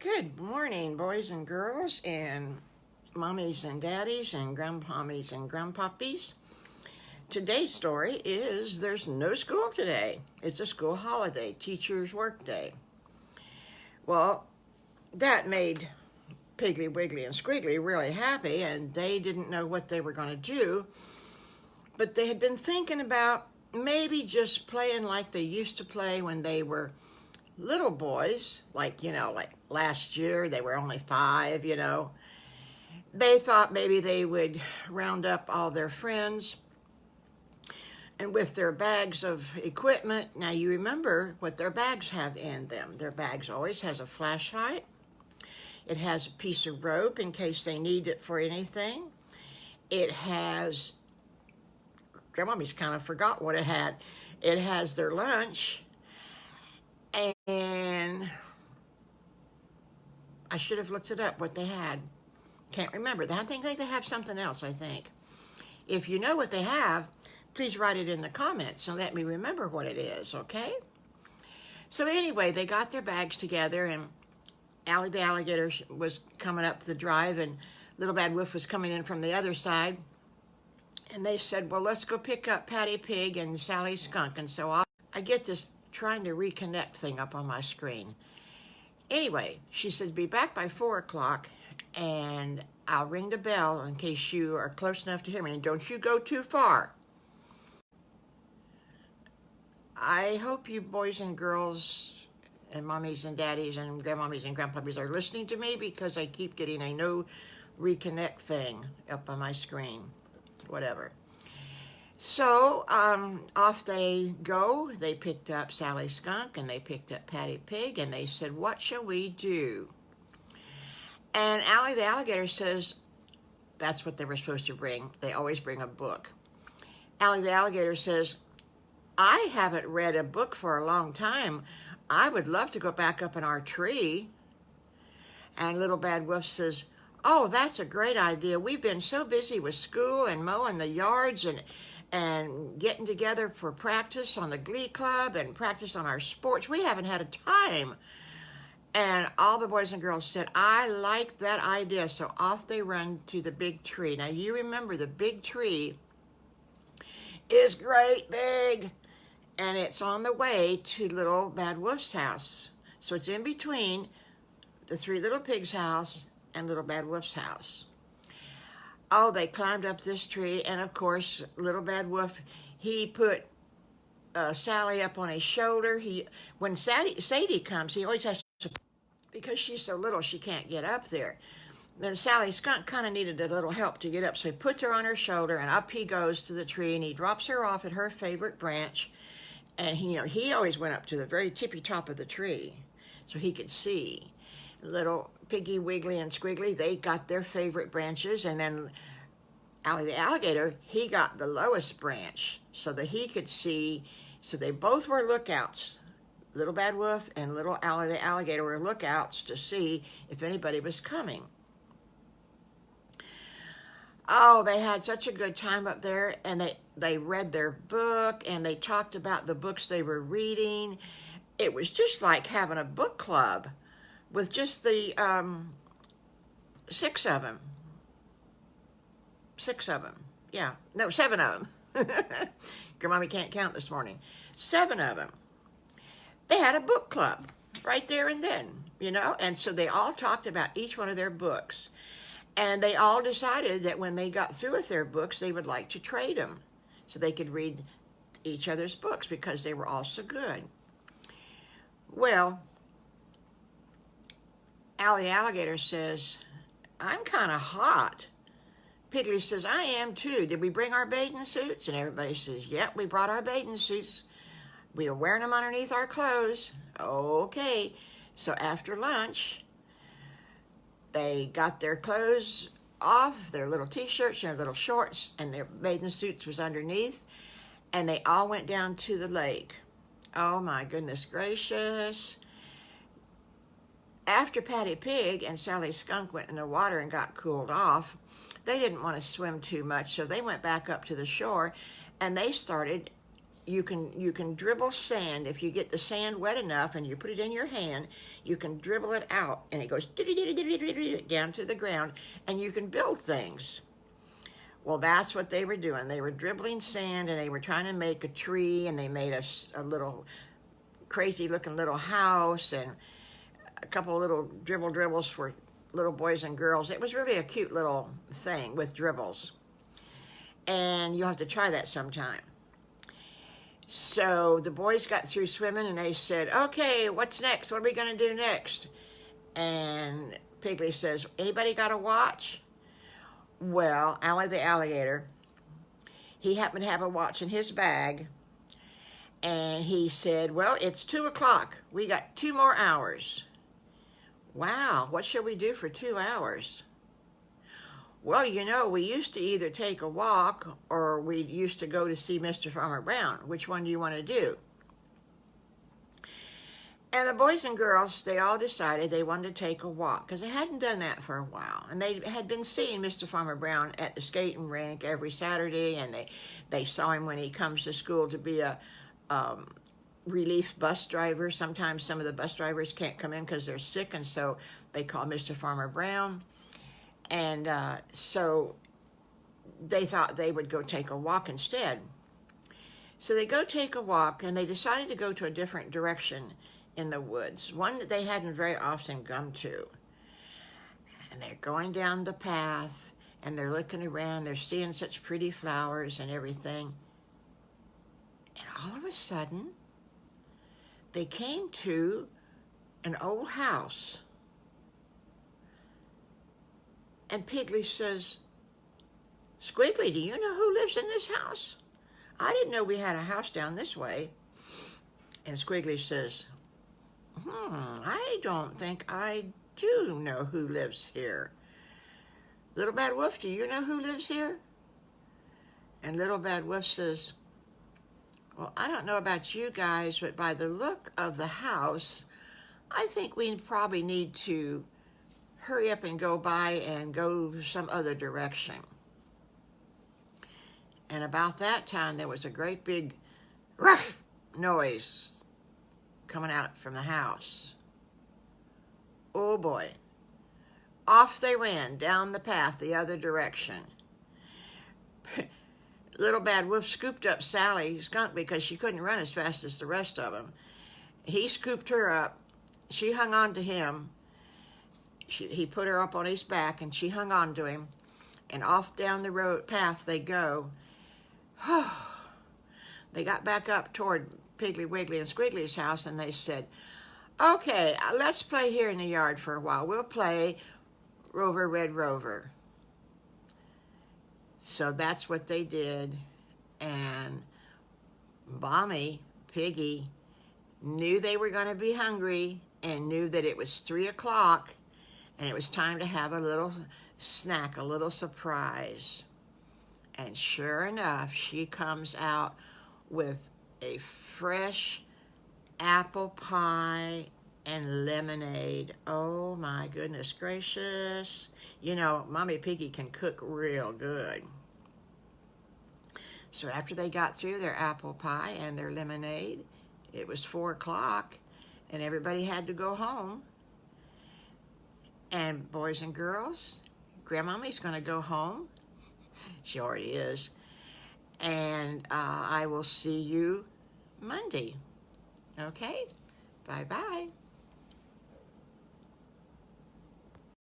Good morning, boys and girls, and mommies and daddies, and grandmommies and grandpuppies. Today's story is there's no school today. It's a school holiday, teacher's work day. Well, that made Piggly, Wiggly, and Squiggly really happy, and they didn't know what they were going to do, but they had been thinking about maybe just playing like they used to play when they were little boys, like last year, they were only 5, They thought maybe they would round up all their friends and with their bags of equipment. Now you remember what their bags have in them. Their bags always has a flashlight. It has a piece of rope in case they need it for anything. It has, GrandMommy's kind of forgot what it had. It has their lunch. And I should have looked it up, what they had. Can't remember. I think they have something else, I think. If you know what they have, please write it in the comments and let me remember what it is, okay? So anyway, they got their bags together, and Allie the alligator was coming up the drive, and Little Bad Wolf was coming in from the other side. And they said, well, let's go pick up Patty Pig and Sally Skunk. And so I get this trying to reconnect thing up on my screen. Anyway, she said, be back by 4 o'clock, and I'll ring the bell in case you are close enough to hear me, and don't you go too far. I hope you boys and girls and mommies and daddies and grandmommies and grandpuppies are listening to me, because I keep getting a no reconnect thing up on my screen. Whatever. So off they go. They picked up Sally Skunk and they picked up Patty Pig, and they said, what shall we do? And Allie the alligator says that's what they were supposed to bring. They always bring a book. Allie the alligator says, I haven't read a book for a long time. I would love to go back up in our tree. And Little Bad Wolf says, oh, that's a great idea. We've been so busy with school and mowing the yards and getting together for practice on the Glee Club and practice on our sports. We haven't had a time. And all the boys and girls said, I like that idea. So off they run to the big tree. Now you remember the big tree is great big, and it's on the way to Little Bad Wolf's house. So it's in between the Three Little Pigs' house and Little Bad Wolf's house. Oh, they climbed up this tree, and of course, Little Bad Wolf, he put Sally up on his shoulder. When Sadie comes, he always has to, because she's so little, she can't get up there. Then Sally Skunk kind of needed a little help to get up, so he puts her on her shoulder, and up he goes to the tree, and he drops her off at her favorite branch. And he always went up to the very tippy top of the tree, so he could see. Little Piggy, Wiggly, and Squiggly, they got their favorite branches, and then Allie the alligator, he got the lowest branch so that he could see. So they both were lookouts. Little Bad Wolf and Little Allie the alligator were lookouts to see if anybody was coming. Oh, they had such a good time up there, and they read their book, and they talked about the books they were reading. It was just like having a book club with just the 6 of them. 6 of them. Yeah. No, 7 of them. GrandMommy can't count this morning. 7 of them. They had a book club right there and then, and so they all talked about each one of their books. And they all decided that when they got through with their books, they would like to trade them so they could read each other's books because they were all so good. Well, Allie Alligator says, I'm kind of hot. Piggly says, I am too. Did we bring our bathing suits? And everybody says, yep, we brought our bathing suits. We are wearing them underneath our clothes. Okay. So after lunch, they got their clothes off, their little t-shirts and their little shorts, and their bathing suits was underneath, and they all went down to the lake. Oh my goodness gracious. After Patty Pig and Sally Skunk went in the water and got cooled off, they didn't want to swim too much, so they went back up to the shore, and they started you can dribble sand. If you get the sand wet enough and you put it in your hand, you can dribble it out, and it goes down to the ground, and you can build things. Well, that's what they were doing. They were dribbling sand, and they were trying to make a tree, and they made a little crazy looking little house, and a couple of little dribbles for little boys and girls. It was really a cute little thing with dribbles, and you'll have to try that sometime. So the boys got through swimming, and they said, okay, what's next? What are we going to do next? And Piggly says, anybody got a watch? Well, Allie the alligator, he happened to have a watch in his bag, and he said, well, it's 2 o'clock. We got 2 more hours. Wow, what shall we do for 2 hours? Well, you know, we used to either take a walk or we used to go to see Mr. Farmer Brown. Which one do you want to do? And the boys and girls, they all decided they wanted to take a walk because they hadn't done that for a while. And they had been seeing Mr. Farmer Brown at the skating rink every Saturday, and they saw him when he comes to school to be a relief bus driver. Sometimes some of the bus drivers can't come in because they're sick, and so they call Mr. Farmer Brown. And so they thought they would go take a walk instead. So they go take a walk, and they decided to go to a different direction in the woods, one that they hadn't very often gone to. And they're going down the path, and they're looking around, they're seeing such pretty flowers and everything. And all of a sudden, they came to an old house. And Piggly says, Squiggly, do you know who lives in this house? I didn't know we had a house down this way. And Squiggly says, I don't think I do know who lives here. Little Bad Wolf, do you know who lives here? And Little Bad Wolf says, well, I don't know about you guys, but by the look of the house, I think we probably need to hurry up and go by and go some other direction. And about that time, there was a great big ruff noise coming out from the house. Oh boy. Off they ran down the path the other direction. Little Bad Wolf scooped up Sally Skunk because she couldn't run as fast as the rest of them. He scooped her up. She hung on to him. He put her up on his back, and she hung on to him. And off down the path they go. They got back up toward Piggly Wiggly and Squiggly's house, and they said, okay, let's play here in the yard for a while. We'll play Rover, Red Rover. So that's what they did. And Mommy, Piggy, knew they were going to be hungry and knew that it was 3 o'clock and it was time to have a little snack, a little surprise. And sure enough, she comes out with a fresh apple pie and lemonade. Oh my goodness gracious. You know, Mommy Piggy can cook real good. So after they got through their apple pie and their lemonade, it was 4 o'clock and everybody had to go home. And boys and girls, GrandMommy's going to go home. She already is. And I will see you Monday. Okay? Bye-bye.